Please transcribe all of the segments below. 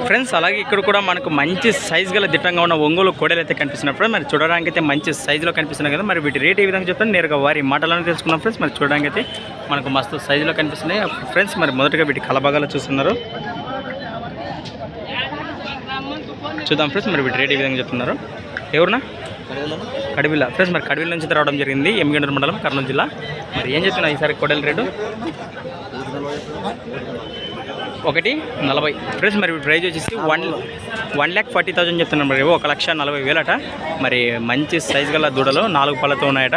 Friends అలాగే ఇక్కడ కూడా మనకు మంచి సైజు గల దిట్టంగా ఉన్న ఒంగోలు కోడలు అయితే కనిపిస్తున్నాయి ఫ్రెండ్స్. మరి చూడడానికి అయితే మంచి సైజులో కనిపిస్తున్నాయి కదా. మరి వీటి రేట్ ఏ విధంగా చెప్తాను నేరుగా వారి మాటలను తెలుసుకున్నాం ఫ్రెండ్స్. మరి చూడడానికి అయితే మనకు మస్తు సైజులో కనిపిస్తున్నాయి ఫ్రెండ్స్. మరి మొదటగా వీటి కలభాగాలు చూస్తున్నారు, చూద్దాం ఫ్రెండ్స్. మరి వీటి రేట్ ఏ విధంగా చెప్తున్నారు. ఎవరునా కడివిల్ల ఫ్రెండ్స్. మరి కడివిల్ల నుంచి రావడం జరిగింది, ఎమ్మిగండ్ర మండలం, కర్నూలు జిల్లా. మరి ఏం చెప్తున్నా ఈసారి కోడల రేటు 1,40,000 ఫ్రెండ్స్. మరి ప్రైజ్ వచ్చేసి 1,40,000 చెప్తున్నారు. మరి 1,40,000 అట. మరి మంచి సైజు గల దూడలు 4 పళ్ళతో ఉన్నాయట.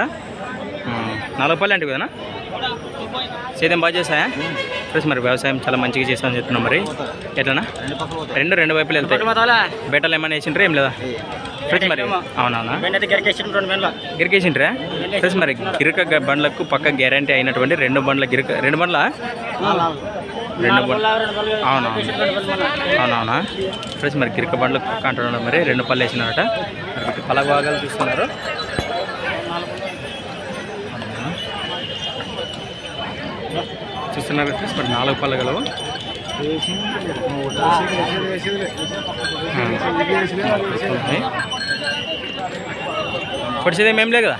4 పళ్ళు అంటే కదనా సేద్యం బాగా చేసాయా ఫ్రెండ్స్. మరి వ్యవసాయం చాలా మంచిగా చేస్తామని చెప్తున్నాం. మరి ఎట్లనా రెండు వైపులు వెళ్తాయి. బెట్టలు ఏమైనా వేసింటారా ఏం లేదా ఫ్రెండ్స్? మరి అవునవునా గిరికేసింట్రా ఫ్రెండ్స్. మరి గిరక బండ్లకు పక్క గ్యారంటీ అయినటువంటి 2 బండ్ల గిరక, 2 బండ్ల అవునవునా ఫ్రెండ్స్. మరి గిరక బండ్లు కంటున్నాడు. మరి 2 పళ్ళు వేసినారట. మరి పళ్ళ భాగాలు చూస్తున్నారు, చూస్తున్నారు ఫ్రెండ్స్. మరి 4 పళ్ళు గలవు. పొడిచేదేం ఏం లేదు కదా.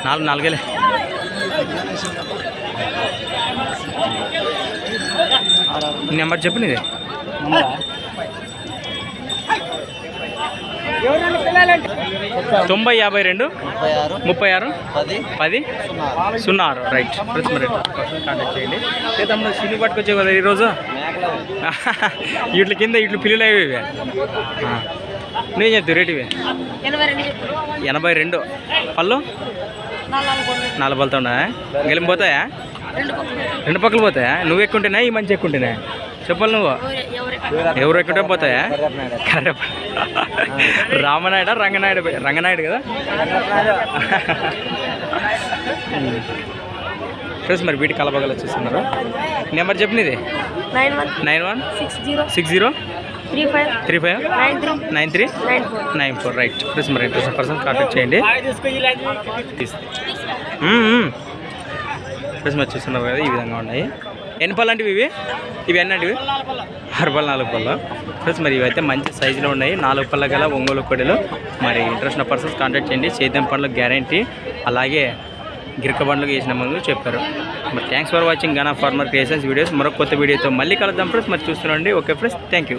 4 నెంబర్ చెప్పు నీది. 9052 36 10 06 రైట్ ఫ్రెండ్స్. మరి కాంటాక్ట్ చేయండి. తమ్ముడు సిని పట్టుకొచ్చావు కదా ఈరోజు. వీటి కింద ఇట్లు పిల్లలు అవి ఇవి నేను చెప్తావు రేటు ఇవి 82 పళ్ళు 4 పళ్ళతో ఉన్నాయా? గెలిమి పోతాయా? 2 పక్కలు పోతాయా? నువ్వు ఎక్కుంటేనా ఈ మంచి ఎక్కుంటేనా చెప్పాలి. నువ్వు ఎవరు ఎక్కుంటే పోతాయా? కరెక్ట్. రామనాయుడు రంగనాయుడు కదా ఫ్రెండ్స్. మరి వీటి కలపగల చూస్తున్నారు. నెంబర్ చెప్పినది 916035359394 రైట్ ఫ్రెండ్స్. మరి ఇంట్రెస్ట్ పర్సన్ కాంటాక్ట్ చేయండి. ఫ్రెండ్స్ మరి చూస్తున్నారు కదా ఈ విధంగా ఉన్నాయి. ఎన్ని పళ్ళు అంటే ఇవి ఎన్నంటివి 6 పళ్ళు 4 పళ్ళు ఫ్రెండ్స్. మరి ఇవైతే మంచి సైజులో ఉన్నాయి. 4 పళ్ళ గల ఒంగోలు కోడలు. మరి ఇంట్రెస్ట్ ఉన్న పర్సన్స్ కాంటాక్ట్ చేయండి. సేద్యం పనులకు గ్యారంటీ, అలాగే గిరక బండ్లకు వేసిన ముందు చెప్పారు. మరి thanks for watching Gana Farmer Creations videos. మరొక కొత్త వీడియోతో మళ్ళీ కలుద్దాం ఫ్రెండ్స్. మరి చూస్తున్నాండి. Okay friends, thank you.